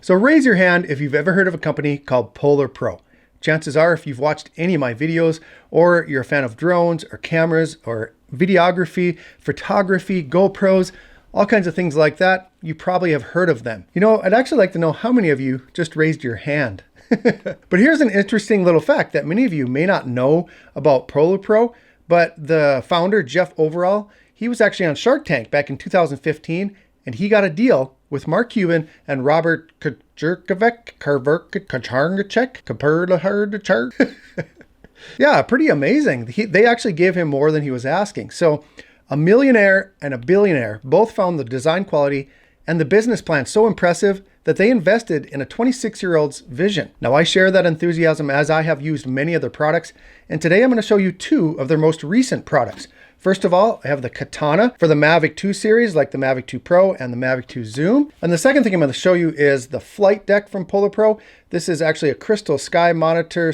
So raise your hand if you've ever heard of a company called PolarPro. Chances are, if you've watched any of my videos, or you're a fan of drones or cameras or videography, photography, GoPros, all kinds of things like that, you probably have heard of them. You know, I'd actually like to know how many of you just raised your hand. But here's an interesting little fact that many of you may not know about PolarPro, but the founder, Jeff Overall, he was actually on Shark Tank back in 2015, and he got a deal with Mark Cuban and Robert Kajurkovic. Yeah, pretty amazing. They actually gave him more than he was asking. So a millionaire and a billionaire both found the design quality and the business plan so impressive that they invested in a 26-year-old's vision. Now, I share that enthusiasm as I have used many of their products, and today I'm going to show you two of their most recent products. First of all, I have the Katana for the Mavic 2 series, like the Mavic 2 Pro and the Mavic 2 Zoom. And the second thing I'm going to show you is the FlightDeck from PolarPro. This is actually a CrystalSky monitor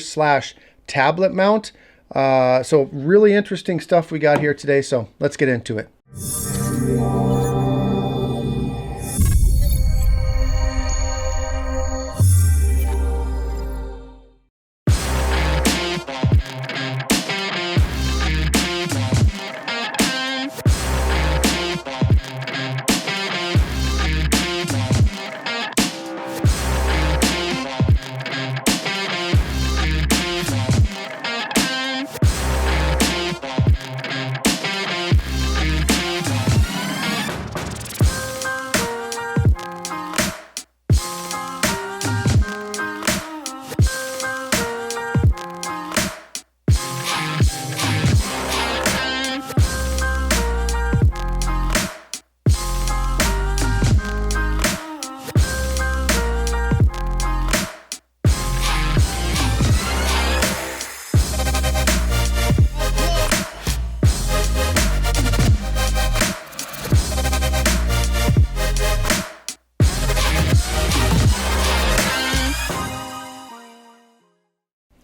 / tablet mount. So really interesting stuff we got here today. So let's get into it.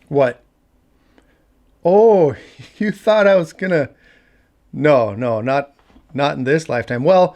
What? Oh, you thought I was gonna... No, not in this lifetime. Well,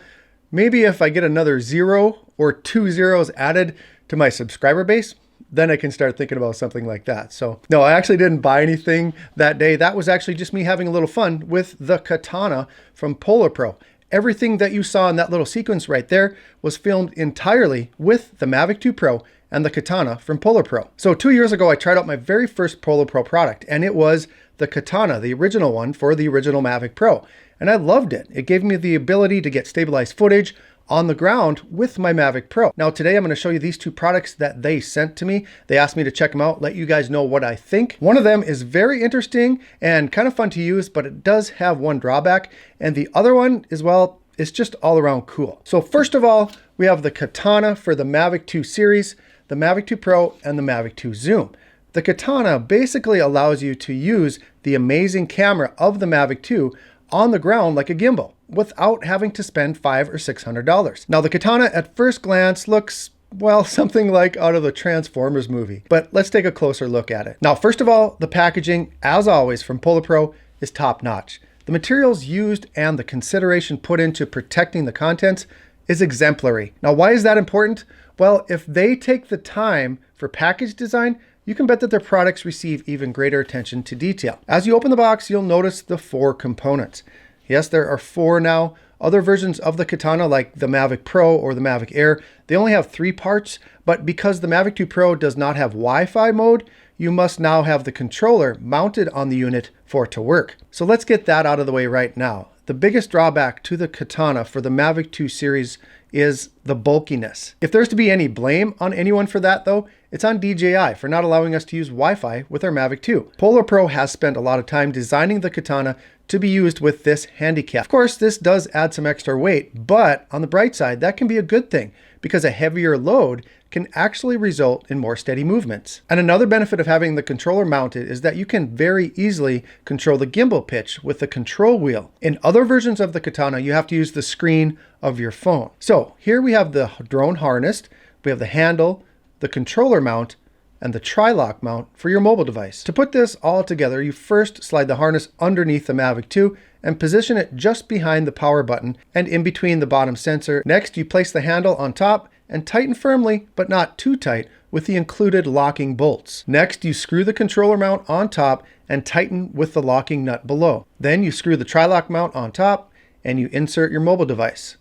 maybe if I get another 0 or 2 zeros added to my subscriber base, then I can start thinking about something like that. So no, I actually didn't buy anything that day. That was actually just me having a little fun with the Katana from PolarPro. Everything that you saw in that little sequence right there was filmed entirely with the Mavic 2 Pro and the Katana from PolarPro. So 2 years ago, I tried out my very first PolarPro product, and it was the Katana, the original one for the original Mavic Pro. And I loved it. It gave me the ability to get stabilized footage on the ground with my Mavic Pro. Now today I'm going to show you these two products that they sent to me. They asked me to check them out, let you guys know what I think. One of them is very interesting and kind of fun to use, but it does have one drawback. And the other one is, well, it's just all around cool. So first of all, we have the Katana for the Mavic 2 series, the Mavic 2 Pro, and the Mavic 2 Zoom. The Katana basically allows you to use the amazing camera of the Mavic 2 on the ground like a gimbal without having to spend $500 or $600. Now the Katana at first glance looks, well, something like out of the Transformers movie, but let's take a closer look at it. Now, first of all, the packaging, as always from PolarPro, is top notch. The materials used and the consideration put into protecting the contents is exemplary. Now, why is that important? Well, if they take the time for package design, you can bet that their products receive even greater attention to detail. As you open the box, you'll notice the 4 components. Yes, there are 4 now. Other versions of the Katana, like the Mavic Pro or the Mavic Air, they only have 3 parts, but because the Mavic 2 Pro does not have Wi-Fi mode, you must now have the controller mounted on the unit for it to work. So let's get that out of the way right now. The biggest drawback to the Katana for the Mavic 2 series is the bulkiness. If there's to be any blame on anyone for that though, it's on DJI for not allowing us to use Wi-Fi with our Mavic 2. PolarPro has spent a lot of time designing the Katana to be used with this handicap. Of course, this does add some extra weight, but on the bright side, that can be a good thing because a heavier load can actually result in more steady movements. And another benefit of having the controller mounted is that you can very easily control the gimbal pitch with the control wheel. In other versions of the Katana, you have to use the screen of your phone. So here we have the drone harness, we have the handle, the controller mount, and the tri-lock mount for your mobile device. To put this all together, you first slide the harness underneath the Mavic 2 and position it just behind the power button and in between the bottom sensor. Next, you place the handle on top and tighten firmly, but not too tight, with the included locking bolts. Next, you screw the controller mount on top and tighten with the locking nut below. Then you screw the tri-lock mount on top and you insert your mobile device.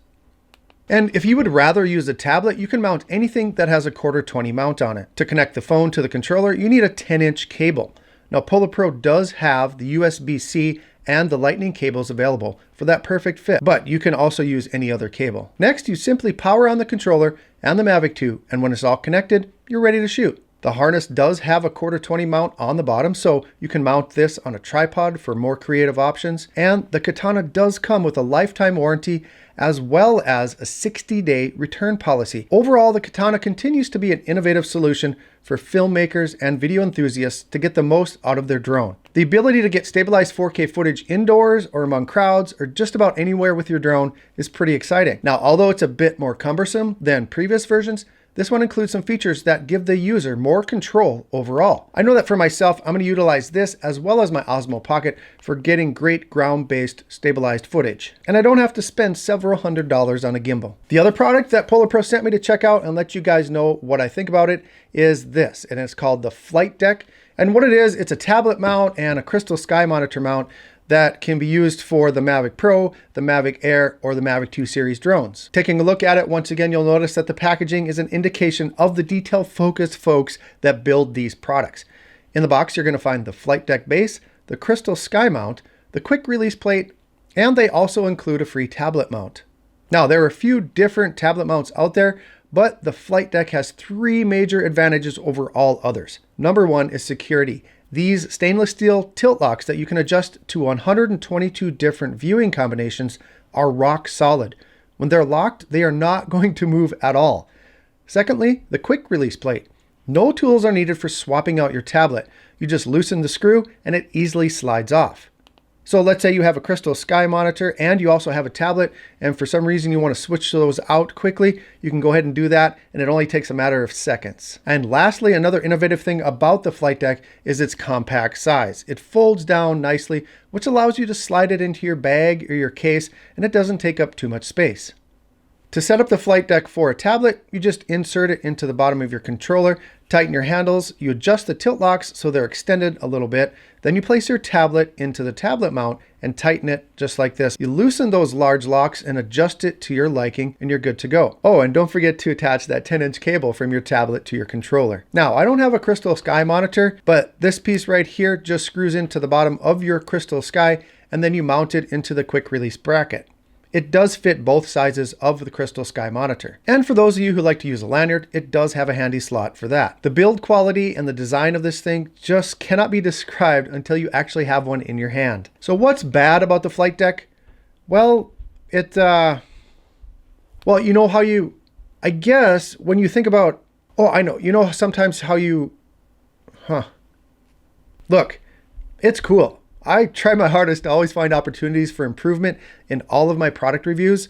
And if you would rather use a tablet, you can mount anything that has a 1/4-20 mount on it. To connect the phone to the controller, you need a 10-inch cable. Now, PolarPro does have the USB-C and the lightning cables available for that perfect fit, but you can also use any other cable. Next, you simply power on the controller and the Mavic 2, and when it's all connected, you're ready to shoot. The harness does have a 1/4-20 mount on the bottom, so you can mount this on a tripod for more creative options. And the Katana does come with a lifetime warranty as well as a 60-day return policy. Overall, the Katana continues to be an innovative solution for filmmakers and video enthusiasts to get the most out of their drone. The ability to get stabilized 4K footage indoors or among crowds or just about anywhere with your drone is pretty exciting. Now, although it's a bit more cumbersome than previous versions, this one includes some features that give the user more control overall. I know that for myself, I'm going to utilize this as well as my Osmo Pocket for getting great ground-based stabilized footage. And I don't have to spend several $100s on a gimbal. The other product that PolarPro sent me to check out and let you guys know what I think about it is this, and it's called the FlightDeck. And what it is, it's a tablet mount and a CrystalSky monitor mount that can be used for the Mavic Pro, the Mavic Air, or the Mavic 2 series drones. Taking a look at it, once again, you'll notice that the packaging is an indication of the detail-focused folks that build these products. In the box, you're going to find the FlightDeck base, the CrystalSky mount, the quick release plate, and they also include a free tablet mount. Now, there are a few different tablet mounts out there, but the FlightDeck has 3 major advantages over all others. Number 1 is security. These stainless steel tilt locks that you can adjust to 122 different viewing combinations are rock solid. When they're locked, they are not going to move at all. Secondly, the quick release plate. No tools are needed for swapping out your tablet. You just loosen the screw and it easily slides off. So let's say you have a CrystalSky monitor and you also have a tablet, and for some reason you want to switch those out quickly, you can go ahead and do that, and it only takes a matter of seconds. And lastly, another innovative thing about the FlightDeck is its compact size. It folds down nicely, which allows you to slide it into your bag or your case, and it doesn't take up too much space. To set up the FlightDeck for a tablet, you just insert it into the bottom of your controller, tighten your handles, you adjust the tilt locks so they're extended a little bit, then you place your tablet into the tablet mount and tighten it just like this. You loosen those large locks and adjust it to your liking and you're good to go. Oh, and don't forget to attach that 10-inch cable from your tablet to your controller. Now, I don't have a CrystalSky monitor, but this piece right here just screws into the bottom of your CrystalSky and then you mount it into the quick release bracket. It does fit both sizes of the CrystalSky monitor. And for those of you who like to use a lanyard, it does have a handy slot for that. The build quality and the design of this thing just cannot be described until you actually have one in your hand. So what's bad about the FlightDeck? Well, well, you know how you, I guess when you think about, oh, I know, you know sometimes how you, look, it's cool. I try my hardest to always find opportunities for improvement in all of my product reviews.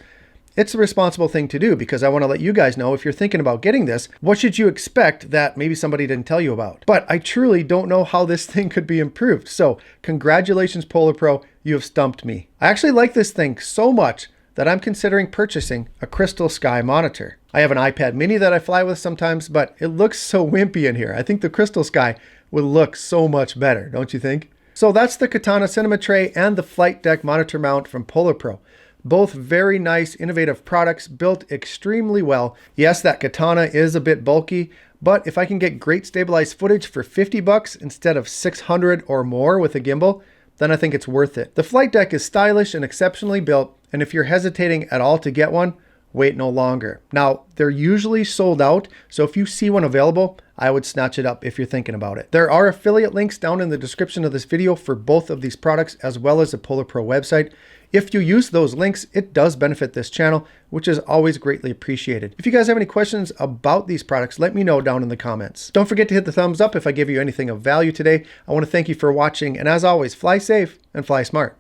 It's a responsible thing to do because I want to let you guys know if you're thinking about getting this, what should you expect that maybe somebody didn't tell you about? But I truly don't know how this thing could be improved. So congratulations, PolarPro, you have stumped me. I actually like this thing so much that I'm considering purchasing a CrystalSky monitor. I have an iPad mini that I fly with sometimes, but it looks so wimpy in here. I think the CrystalSky would look so much better, don't you think? So that's the Katana Cinema Tray and the FlightDeck monitor mount from PolarPro. Both very nice, innovative products built extremely well. Yes, that Katana is a bit bulky, but if I can get great stabilized footage for 50 bucks instead of 600 or more with a gimbal, then I think it's worth it. The FlightDeck is stylish and exceptionally built, and if you're hesitating at all to get one, wait no longer. Now, they're usually sold out, so if you see one available, I would snatch it up if you're thinking about it. There are affiliate links down in the description of this video for both of these products, as well as the PolarPro website. If you use those links, it does benefit this channel, which is always greatly appreciated. If you guys have any questions about these products, let me know down in the comments. Don't forget to hit the thumbs up if I give you anything of value today. I want to thank you for watching, and as always, fly safe and fly smart.